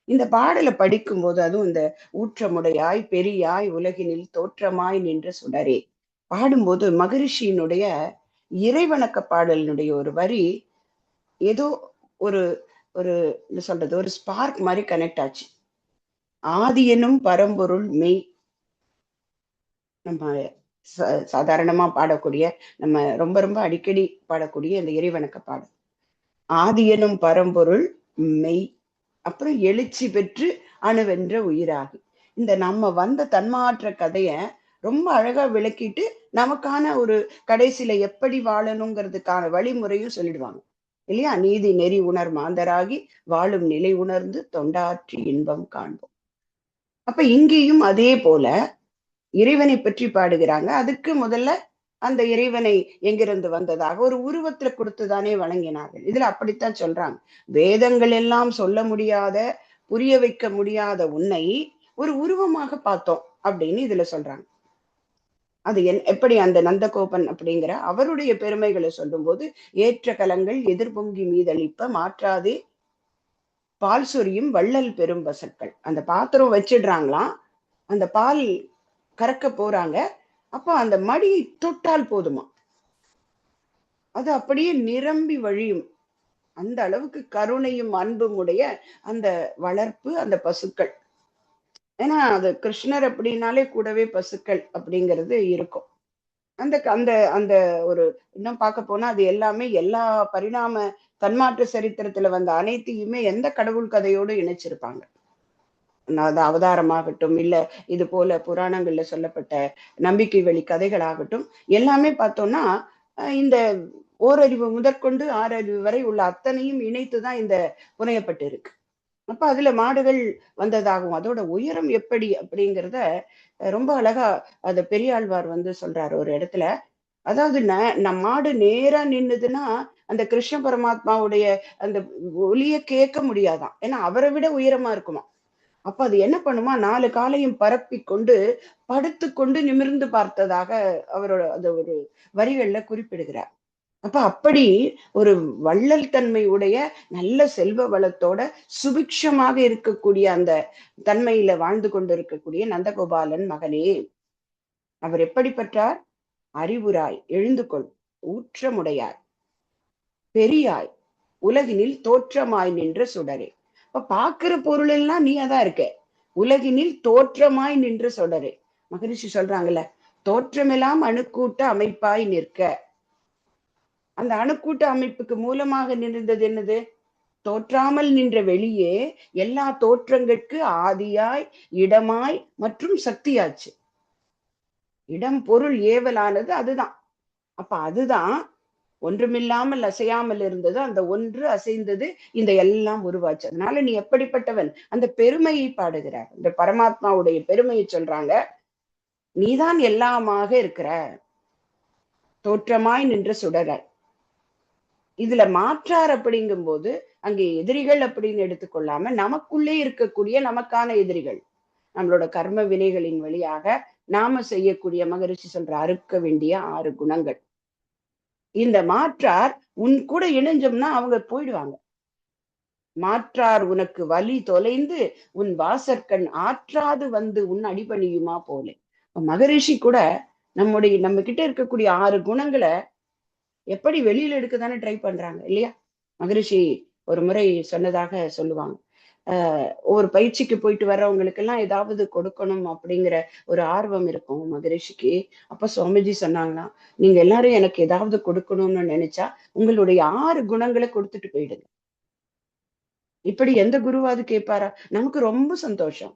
இந்த பாடலை படிக்கும் போது அதுவும் இந்த ஊற்றமுடையாய் பெரியாய் உலகினில் தோற்றமாய் நின்ற சுடரே பாடும்போது மகரிஷியினுடைய இறைவணக்க பாடலினுடைய ஒரு வரி ஏதோ ஒரு ஒரு என்ன சொல்றது, ஒரு ஸ்பார்க் மாதிரி கனெக்ட் ஆச்சு. ஆதி எனும் பரம்பொருள் மெய், நம்ம சாதாரணமா பாடக்கூடிய, நம்ம ரொம்ப ரொம்ப அடிக்கடி பாடக்கூடிய இந்த இறைவணக்க பாடல். ஆதி எனும் பரம்பொருள் மெய், அப்புறம் எழுச்சி பெற்று அணுவென்ற உயிராகி. இந்த நம்ம வந்த தன்மாற்ற கதைய ரொம்ப அழகா விளக்கிட்டு நமக்கான ஒரு கடைசியில எப்படி வாழணுங்கிறதுக்கான வழிமுறையும் சொல்லிடுவாங்க இல்லையா? நீதி நெறி உணர் மாந்தராகி வாழும் நிலை உணர்ந்து தொண்டாற்றி இன்பம் காண்போம். அப்ப இங்கேயும் அதே போல இறைவனை பற்றி பாடுகிறாங்க. அதுக்கு முதல்ல அந்த இறைவனை எங்கிருந்து வந்ததாக ஒரு உருவத்துல கொடுத்துதானே வணங்கினார்கள். இதுல அப்படித்தான் சொல்றாங்க. வேதங்கள் எல்லாம் சொல்ல முடியாத, புரிய வைக்க முடியாத உன்னை ஒரு உருவமாக பார்த்தோம் அப்படின்னு இதுல சொல்றாங்க. அது எப்படி அந்த நந்தகோபன் அப்படிங்கிற அவருடைய பெருமைகளை சொல்லும் போது ஏற்ற கலங்கள் எதிர்பொங்கி மீதளிப்ப மாற்றாதே பால் சொரியும் வள்ளல் பெரும் பசக்கள். அந்த பாத்திரம் வச்சிடுறாங்களாம், அந்த பால் கறக்க போறாங்க. அப்ப அந்த மடியை தொட்டால் போதுமா, அது அப்படியே நிரம்பி வழியும். அந்த அளவுக்கு கருணையும் அன்பும் உடைய அந்த வளர்ப்பு, அந்த பசுக்கள். ஏன்னா அது கிருஷ்ணர் அப்படின்னாலே கூடவே பசுக்கள் அப்படிங்கிறது இருக்கும். அந்த அந்த அந்த ஒரு இன்னும் பார்க்க போனா அது எல்லாமே எல்லா பரிணாம தன்மாற்ற சரித்திரத்துல வந்த அனைத்தையுமே எந்த கடவுள் கதையோடு இணைச்சிருப்பாங்க. அது அவதாரமாகட்டும், இல்ல இது போல புராணங்கள்ல சொல்லப்பட்ட நம்பிக்கை வழி கதைகளாகட்டும், எல்லாமே பார்த்தோம்னா இந்த ஓரறிவு முதற்கொண்டு ஆறறிவு வரை உள்ள அத்தனையும் இணைத்துதான் இந்த புனையப்பட்டு இருக்கு. அப்ப அதுல மாடுகள் வந்ததாகும். அதோட உயரம் எப்படி அப்படிங்கிறத ரொம்ப அழகா அத பெரியாழ்வார் சொல்றாரு ஒரு இடத்துல. அதாவது நம் மாடு நேரா நின்னுதுன்னா அந்த கிருஷ்ண பரமாத்மாவுடைய அந்த ஒலிய கேட்க முடியாதான், ஏன்னா அவரை விட உயரமா இருக்குமா. அப்ப அது என்ன பண்ணுமா, 4 காலையும் பரப்பி கொண்டு படுத்து கொண்டு நிமிர்ந்து பார்த்ததாக அவரோட அந்த ஒரு வரிகள்ல குறிப்பிடுகிறார். அப்ப அப்படி ஒரு வள்ளல் தன்மை உடைய நல்ல செல்வ வளத்தோட சுபிக்ஷமாக இருக்கக்கூடிய அந்த தன்மையில வாழ்ந்து கொண்டிருக்கக்கூடிய நந்தகோபாலன் மகனே, அவர் எப்படிப்பட்டார்? அறிவுராய் எழுந்து கொள் ஊற்றமுடையார் பெரியாய் உலகினில் தோற்றமாய் நின்ற சுடரே. இப்ப பாக்குற பொருள் எல்லாம் நீயாதான் இருக்க, உலகினில் தோற்றமாய் நின்ற சுடரே. மகரிஷி சொல்றாங்கல்ல, தோற்றமெல்லாம் அணுக்கூட்ட அமைப்பாய் நிற்க. அந்த அணுக்கூட்ட அமைப்புக்கு மூலமாக நின்றது என்னது? தோற்றாமல் நின்ற வெளியே எல்லா தோற்றங்களுக்கு ஆதியாய் இடமாய் மற்றும் சக்தியாச்சு. இடம் பொருள் ஏவலானது அதுதான். அப்ப அதுதான் ஒன்றுமில்லாமல் அசையாமல் இருந்தது, அந்த ஒன்று அசைந்தது, இந்த எல்லாம் உருவாச்சு. அதனால நீ எப்படிப்பட்டவன், அந்த பெருமையை பாடுகிறார். இந்த பரமாத்மாவுடைய பெருமையை சொல்றாங்க. நீதான் எல்லாமாக இருக்கிற, தோற்றமாய் நின்ற சுடராய். இதுல மாற்றார் அப்படிங்கும் போது அங்கே எதிரிகள் அப்படின்னு எடுத்துக்கொள்ளாம நமக்குள்ளே இருக்கக்கூடிய நமக்கான எதிரிகள், நம்மளோட கர்ம வினைகளின் வழியாக நாம செய்யக்கூடிய, மகரிஷி சொல்ற அறுக்க வேண்டிய 6 குணங்கள். இந்த மாற்றார் உன் கூட இணைஞ்சோம்னா அவங்க போயிடுவாங்க. மாற்றார் உனக்கு வழி தொலைந்து உன் வாசற்கண் ஆற்றாது வந்து உன் அடிபணியுமா போலே. மகரிஷி கூட நம்ம கிட்ட இருக்கக்கூடிய 6 குணங்களை எப்படி வெளியில எடுக்கதானே ட்ரை பண்றாங்க இல்லையா? மகரிஷி ஒரு முறை சொன்னதாக சொல்லுவாங்க, ஒரு பயிற்சிக்கு போயிட்டு வர்றவங்களுக்கு எல்லாம் ஏதாவது கொடுக்கணும் அப்படிங்கிற ஒரு ஆர்வம் இருக்கும் மகரிஷிக்கு. அப்ப சுவாமிஜி சொன்னாங்களாம், நீங்க எல்லாரும் எனக்கு ஏதாவது கொடுக்கணும்னு நினைச்சா உங்களுடைய 6 குணங்களை கொடுத்துட்டு போயிடுங்க. இப்படி எந்த குருவாவது கேட்பாரா? நமக்கு ரொம்ப சந்தோஷம்.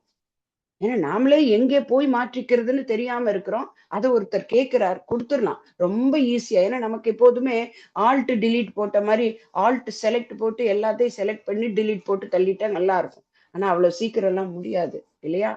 ஏன்னா நாமளே எங்கே போய் மாற்றிக்கிறதுன்னு தெரியாம இருக்கிறோம். அதை ஒருத்தர் கேட்கிறார், கொடுத்துடலாம் ரொம்ப ஈஸியா. ஏன்னா நமக்கு எப்போதுமே ஆல்ட் டிலீட் போட்ட மாதிரி ஆல்ட் செலக்ட் போட்டு எல்லாத்தையும் செலக்ட் பண்ணி டிலீட் போட்டு தள்ளிட்டா நல்லா இருக்கும். ஆனா அவ்வளவு சீக்கிரம் எல்லாம் முடியாது இல்லையா?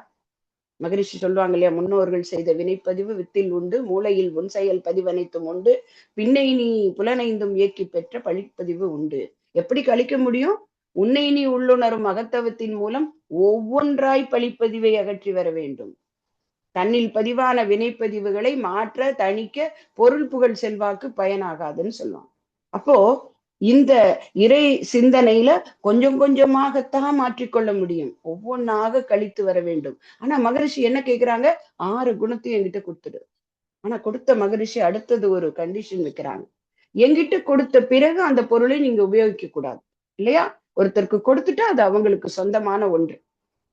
மகரிஷி சொல்லுவாங்க இல்லையா, முன்னோர்கள் செய்த வினைப்பதிவு வித்தில் உண்டு, மூளையில் உன் செயல் பதிவனைத்தும் உண்டு, பின்னை நீ புலனைந்தும் இயக்கி பெற்ற பழிப்பதிவு உண்டு. எப்படி கழிக்க முடியும்? உன்னை நீ உள்ளுணரும் அகத்தவத்தின் மூலம் ஒவ்வொன்றாய் பழிப்பதிவை அகற்றி வர வேண்டும். தன்னில் பதிவான வினைப்பதிவுகளை மாற்ற தணிக்க பொருள் புகழ் செல்வாக்கு பயனாகாதுன்னு சொல்லுவாங்க. அப்போ இந்த இறை சிந்தனையில கொஞ்சம் கொஞ்சமாகத்தான் மாற்றிக்கொள்ள முடியும், ஒவ்வொன்னாக கழித்து வர வேண்டும். ஆனா மகரிஷி என்ன கேட்கிறாங்க? 6 குணத்தையும் என்கிட்ட கொடுத்துடு. ஆனா கொடுத்த மகரிஷி அடுத்தது ஒரு கண்டிஷன் வைக்கிறாங்க. என்கிட்ட கொடுத்த பிறகு அந்த பொருளை நீங்க உபயோகிக்க கூடாது இல்லையா? ஒருத்தருக்கு கொடுத்துட்டா அது அவங்களுக்கு சொந்தமான ஒன்று.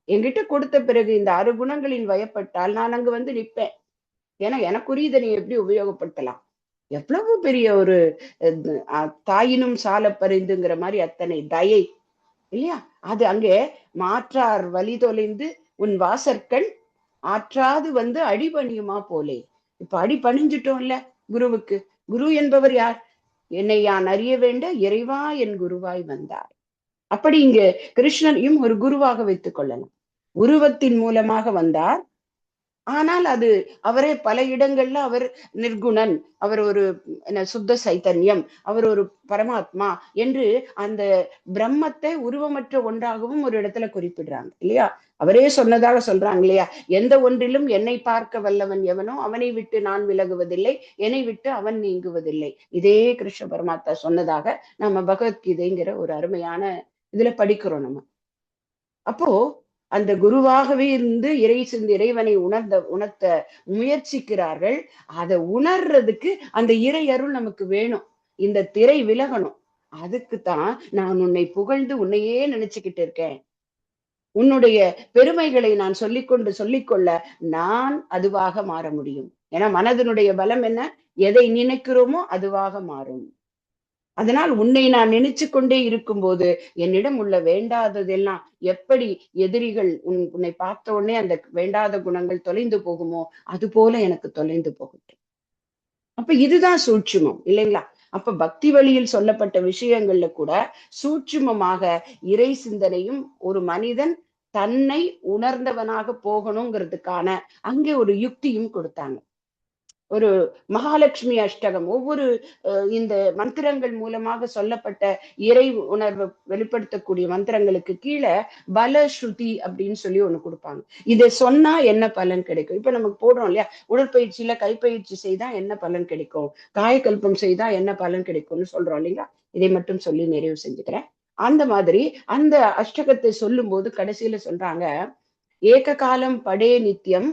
என்கிட்ட கொடுத்த பிறகு இந்த 6 குணங்களின் வயப்பட்டால் நான் அங்க வந்து நிற்பேன். ஏன்னா எனக்குரியதை நீ எப்படி உபயோகப்படுத்தலாம்? எவ்வளவு பெரிய ஒரு தாயினும் சால பரிந்துங்கிற மாதிரி அத்தனை தயை இல்லையா? அது அங்கே மாற்றார் வழி தொலைந்து உன் வாசற்கண் ஆற்றாது வந்து அடிபணியுமா போலே. இப்ப அடி பணிஞ்சிட்டோம்ல குருவுக்கு. குரு என்பவர் யார்? என்னை யான் அறிய வேண்ட இறைவா என் குருவாய் வந்தார். அப்படி இங்க கிருஷ்ணனையும் ஒரு குருவாக வைத்துக் கொள்ளலாம். உருவத்தின் மூலமாக வந்தார். ஆனால் அது அவரே பல இடங்கள்ல அவர் நிர்குணன், அவர் ஒரு சுத்த சைத்தன்யம், அவர் ஒரு பரமாத்மா என்று அந்த பிரம்மத்தை உருவமற்ற ஒன்றாகவும் ஒரு இடத்துல குறிப்பிடுறாங்க இல்லையா? அவரே சொன்னதாக சொல்றாங்க இல்லையா? எந்த ஒன்றிலும் என்னை பார்க்க வல்லவன் எவனோ அவனை விட்டு நான் விலகுவதில்லை, என்னை விட்டு அவன் நீங்குவதில்லை. இதே கிருஷ்ண பரமாத்மா சொன்னதாக நம்ம பகவத்கீதைங்கிற ஒரு அருமையான இதுல படிக்கிறோம் நம்ம. அப்போ அந்த குருவாகவே இருந்து இறைவனை உணர்த்த முயற்சிக்கிறார்கள். அதை உணர்றதுக்கு அந்த இறை அருள் நமக்கு வேணும். இந்த திரை விலகணும். அதுக்குத்தான் நான் உன்னை புகழ்ந்து உன்னையே நினைச்சுக்கிட்டு இருக்கேன். உன்னுடைய பெருமைகளை நான் சொல்லிக்கொள்ள நான் அதுவாக மாற முடியும். ஏன்னா மனதினுடைய பலம் என்ன? எதை நினைக்கிறோமோ அதுவாக மாறும். அதனால் உன்னை நான் நினைச்சு கொண்டே இருக்கும்போது என்னிடம் உள்ள வேண்டாததெல்லாம் எப்படி எதிரிகள் உன்னை பார்த்த உடனே அந்த வேண்டாத குணங்கள் தொலைந்து போகுமோ அது போல எனக்கு தொலைந்து போகட்டும். அப்ப இதுதான் சூட்சுமம் இல்லைங்களா? அப்ப பக்தி வழியில் சொல்லப்பட்ட விஷயங்கள்ல கூட சூட்சுமமாக இறை சிந்தனையும் ஒரு மனிதன் தன்னை உணர்ந்தவனாக போகணுங்கிறதுக்கான அங்கே ஒரு யுக்தியும் கொடுத்தாங்க. ஒரு மகாலட்சுமி அஷ்டகம், ஒவ்வொரு இந்த மந்திரங்கள் மூலமாக சொல்லப்பட்ட இறை உணர்வை வெளிப்படுத்தக்கூடிய மந்திரங்களுக்கு கீழே பலஸ்ருதி அப்படின்னு சொல்லி ஒண்ணு கொடுப்பாங்க. இதை சொன்னா என்ன பலன் கிடைக்கும்? இப்ப நமக்கு போடுறோம் இல்லையா, உடற்பயிற்சியில கைப்பயிற்சி செய்தா என்ன பலன் கிடைக்கும், காயக்கல்பம் செய்தா என்ன பலன் கிடைக்கும்னு சொல்றோம் இல்லைங்களா? இதை மட்டும் சொல்லி நிறைவு செஞ்சுக்கிறேன். அந்த மாதிரி அந்த அஷ்டகத்தை சொல்லும் போது கடைசியில சொல்றாங்க, ஏக காலம் படே நித்தியம்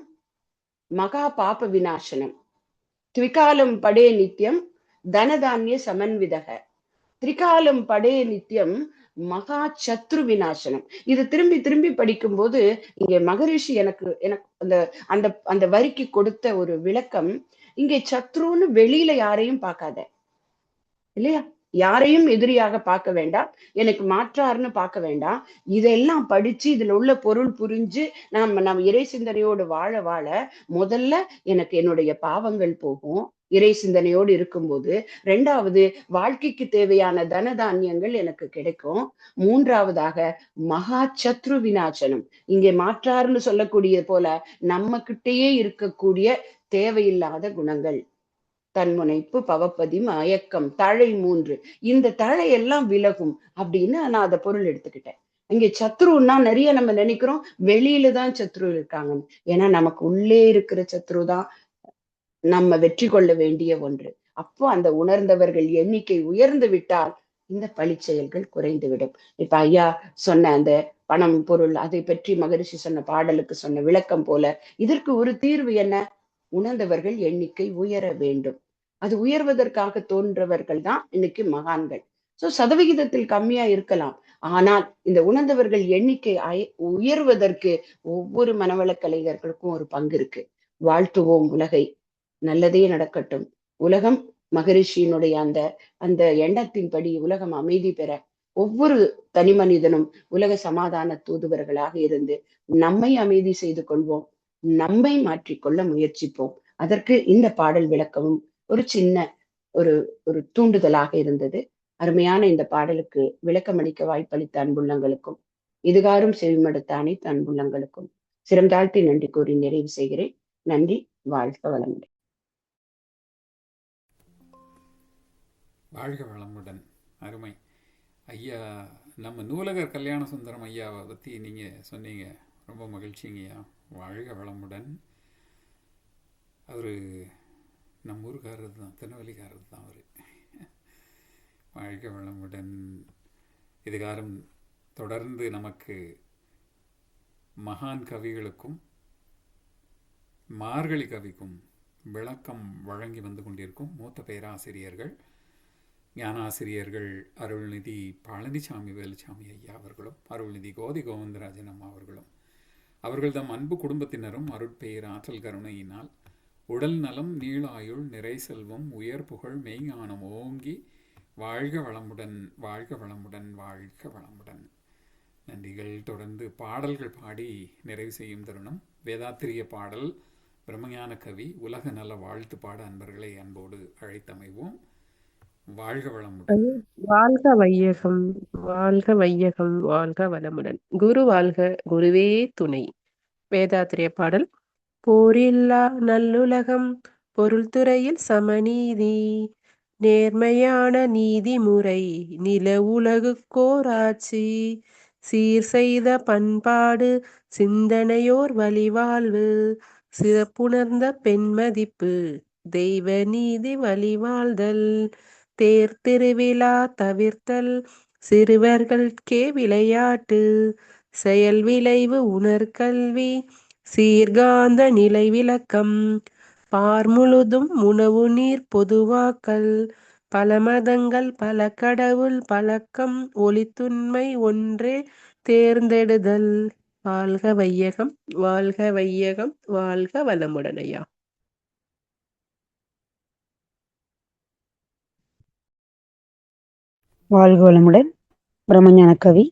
மகா பாப விநாசனம், திரிகாலம் படே நித்தியம் தனதானிய சமன்விதக, திரிகாலம் படே நித்தியம் மகா சத்ரு விநாசனம். இது திரும்பி திரும்பி படிக்கும் போது இங்க மகரிஷி எனக்கு அந்த அந்த அந்த வரிக்கு கொடுத்த ஒரு விளக்கம், இங்கே சத்ருன்னு வெளியில யாரையும் பார்க்காத இல்லையா? யாரையும் எதிரியாக பார்க்க வேண்டாம், எனக்கு மாற்றாருன்னு பார்க்க வேண்டாம். இதெல்லாம் படிச்சு இதுல உள்ள பொருள் புரிஞ்சு நம்ம இறை சிந்தனையோடு வாழ முதல்ல எனக்கு என்னுடைய பாவங்கள் போகும் இறை சிந்தனையோடு இருக்கும்போது. 2வது வாழ்க்கைக்கு தேவையான தனதானியங்கள் எனக்கு கிடைக்கும். 3வதாக மகா சத்ரு விநாசனம், இங்கே மாற்றாருன்னு சொல்லக்கூடிய போல நம்ம கிட்டேயே இருக்கக்கூடிய தேவையில்லாத குணங்கள், தன்முனைப்பு, பவப்பதி, மயக்கம், தழை 3, இந்த தழை எல்லாம் விலகும் அப்படின்னு நான் அதை பொருள் எடுத்துக்கிட்டேன். இங்க சத்ருன்னா நிறைய நம்ம நினைக்கிறோம் வெளியில தான் சத்ரு இருக்காங்க. ஏன்னா நமக்கு உள்ளே இருக்கிற சத்ரு தான் நம்ம வெற்றி கொள்ள வேண்டிய ஒன்று. அப்போ அந்த உணர்ந்தவர்கள் எண்ணிக்கை உயர்ந்து விட்டால் இந்த பழி செயல்கள் குறைந்துவிடும். இப்ப ஐயா சொன்ன அந்த பணம் பொருள் அதை பற்றி மகரிஷி சொன்ன பாடலுக்கு சொன்ன விளக்கம் போல இதற்கு ஒரு தீர்வு என்ன? உணர்ந்தவர்கள் எண்ணிக்கை உயர வேண்டும். அது உயர்வதற்காக தோன்றவர்கள் தான் இன்னைக்கு மகான்கள். சோ சதவிகிதத்தில் கம்மியா இருக்கலாம், ஆனால் இந்த உணர்ந்தவர்கள் எண்ணிக்கை உயர்வதற்கு ஒவ்வொரு மனவள கலைஞர்களுக்கும் ஒரு பங்கு இருக்கு. வாழ்த்துவோம் உலகை, நல்லதே நடக்கட்டும். உலகம் மகரிஷியினுடைய அந்த அந்த எண்ணத்தின்படி உலகம் அமைதி பெற ஒவ்வொரு தனி மனிதனும் உலக சமாதான தூதுவர்களாக இருந்து நம்மை அமைதி செய்து கொள்வோம், நம்மை மாற்றிக்கொள்ள முயற்சிப்போம். அதற்கு இந்த பாடல் விளக்கமும் ஒரு சின்ன ஒரு ஒரு தூண்டுதலாக இருந்தது. அருமையான இந்த பாடலுக்கு விளக்கமளிக்க வாய்ப்பளித்த அன்புள்ளங்களுக்கும் இதுகாரும் செவிமடுத்த அனைத்து அன்புள்ளங்களுக்கும் சிரம் தாழ்த்தி நன்றி கூறி நிறைவு செய்கிறேன். நன்றி. வாழ்க வளமுடன். வாழ்க வளமுடன். அருமை ஐயா. நம்ம நூலகர் கல்யாண சுந்தரம் ஐயாவை பற்றி நீங்கள் சொன்னீங்க, ரொம்ப மகிழ்ச்சிங்கய்யா. வாழ்க வளமுடன். அவர் நம்ம ஊருக்காரர் தான், திருநெல்வேலிக்காரர் தான் அவர். வாழ்க வளமுடன். இதுகாரம் தொடர்ந்து நமக்கு மகான் கவிகளுக்கும் மார்கழி கவிக்கும் விளக்கம் வழங்கி வந்து கொண்டிருக்கும் மூத்த பேராசிரியர்கள், ஞானாசிரியர்கள் அருள்நிதி பழனிசாமி வேலுச்சாமி ஐயா அவர்களும் அருள்நிதி கோதி கோவிந்தராஜன் அம்மா அவர்களும் அவர்கள் தம் அன்பு குடும்பத்தினரும் அருட்பெயர் ஆற்றல் கருணையினால் உடல் நலம், நீளாயுள், நிறை செல்வம், உயர் புகழ், மெய்ஞானம் ஓங்கி வாழ்க வளமுடன், வாழ்க வளமுடன், வாழ்க வளமுடன். நன்றிகள். தொடர்ந்து பாடல்கள் பாடி நிறைவு செய்யும் தருணம். வேதாத்திரிய பாடல், பிரம்மஞான கவி, உலக நல வாழ்த்து பாட அன்பர்களை அன்போடு அழைத்தமைவோம். வாழ்க வளமுடன். வாழ்க வையகம், வாழ்க வையகம், வாழ்க வளமுடன். குரு வாழ்க, குருவே துணை. வேதாத்திரிய பாடல். போரில்லா நல்லுலகம், பொருள் துறையில் சமநீதி, நேர்மையான நீதிமுறை, நில உலகுக்கோராட்சி, சீர் செய்த பண்பாடு, சிந்தனையோர் வழிவாழ்வு, சிறப்புணர்ந்த பெண்மதிப்பு, தெய்வ நீதி வழிவாழ்தல், தேர் திருவிழா தவிர்த்தல், சிறுவர்களுக்கே விளையாட்டு, செயல் விளைவு உணர்கல்வி, சீர்காந்த நிலை விளக்கம், பார் முழுதும் உணவு நீர் பொதுவாக்கல், பல மதங்கள் பல கடவுள் பழக்கம், ஒளித்துண்மை ஒன்றே தேர்ந்தெடுதல். வாழ்க வையகம், வாழ்க வையகம், வாழ்க வளமுடன் ஐயா. வாழ்க வளமுடன். பிரம்மஞான கவி.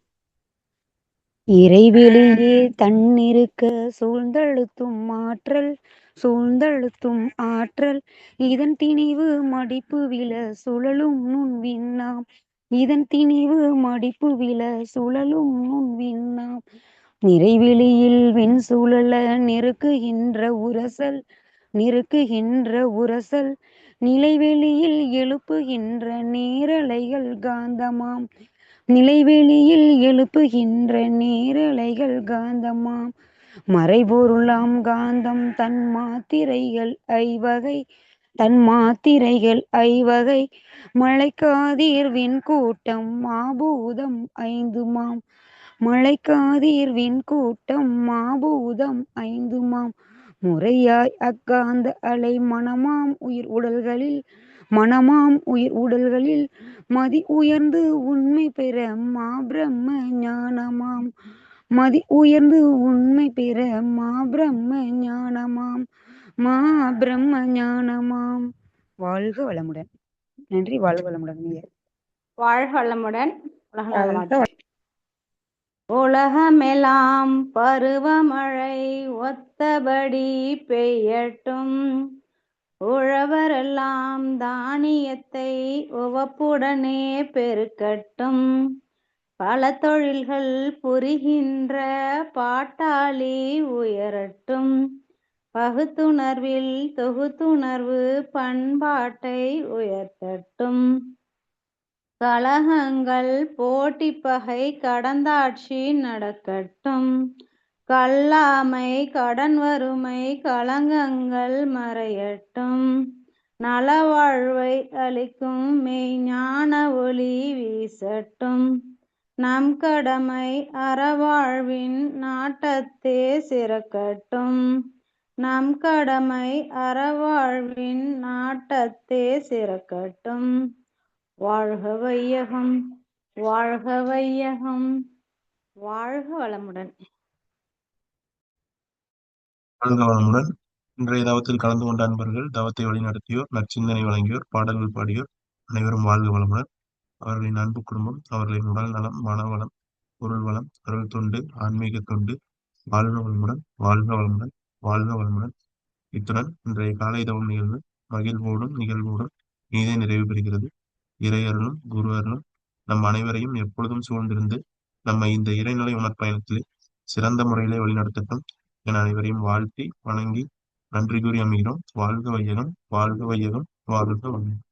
இறைவெளியே தன்னிருக்க சூழ்ந்தழுத்தும் ஆற்றல், சூழ்ந்தழுத்தும் ஆற்றல், இதன் திணிவு மடிப்பு விழ சுழலும் நுண் விண்ணாம், இதன் திணிவு மடிப்பு விழ சுழலும் நுண் விண்ணாம், நிறைவெளியில் விண் சூழல நெருக்குகின்ற உரசல், நெருக்குகின்ற உரசல், நிலைவெளியில் எழுப்புகின்ற நேரலைகள் காந்தமாம், நிலைவெளியில் எழுப்புகின்ற நேரலைகள் காந்தமாம், மறைபொருளாம் காந்தம் தன் மாத்திரைகள் ஐவகை, தன் மாத்திரைகள் ஐவகை, மழைக்காதீர் விண்கூட்டம் மாபூதம் ஐந்துமாம், மழைக்காதீர் விண்கூட்டம் மாபூதம் ஐந்துமாம், முறையாய் அக்காந்த அலை மனமாம் உயிர் உடல்களில், மனமாம் உயிர் உடல்களில், மதி உயர்ந்து உண்மை பெற மாபிரம்ம ஞானமாம், மதி உயர்ந்து உண்மை பெற மாபிரம்ம ஞானமாம், மா பிரம்ம ஞானமாம். வாழ்க வளமுடன். நன்றி. வாழ்க வளமுடன். வாழ்க வளமுடன். உலகமெல்லாம் பருவமழை ஒத்தபடி பெய்யட்டும், உழவரெல்லாம் தானியத்தை உவப்புடனே பெருக்கட்டும், பல தொழில்கள் புரிகின்ற பாட்டாளி உயரட்டும், பகுத்துணர்வில் தொகுத்துணர்வு பண்பாட்டை உயர்த்தட்டும், கலகங்கள் போட்டி பகை கடந்தாட்சி நடக்கட்டும், கல்லாமை கடன் வறுமை களங்கங்கள் மறையட்டும், நலவாழ்வை அளிக்கும் மெய்ஞான ஒளி வீசட்டும், நம் கடமை அறவாழ்வின் நாட்டத்தே சிறக்கட்டும், நம் கடமை அறவாழ்வின் நாட்டத்தே சிறக்கட்டும். வாழ்க வையகம், வாழ்க வையகம், வாழ்க வளமுடன். வாழ்க வளமுடன். இன்றைய தவத்தில் கலந்து கொண்ட அன்பர்கள், தவத்தை வழிநடத்தியோர், நற்சிந்தனை வழங்கியோர், பாடல்கள் பாடியோர் அனைவரும் வாழ்க வளமுடன். அவர்களின் அன்பு குடும்பம், அவர்களின் உடல் நலம், மனவளம், பொருள் வளம், அருள் தொண்டு, ஆன்மீக தொண்டு வாழ்க வளமுடன், வாழ்க வளமுடன், வாழ்க வளமுடன். இத்துடன் இன்றைய காலை தவம் நிகழ்வு மகிழ்வோடும் நிகழ்வோடும் இனிதே நிறைவு பெறுகிறது. இறை அருளும் குரு அருளும் நம் அனைவரையும் எப்பொழுதும் சூழ்ந்திருந்து நம்மை இந்த இறைநிலை உணர்பயணத்திலே சிறந்த முறையிலே வழிநடத்தட்டும் என அனைவரையும் வாழ்த்தி வணங்கி நன்றி கூறி அமைகிறோம். வாழ்க வையகம், வாழ்க வையகம், வாழ்க வளமுடன்.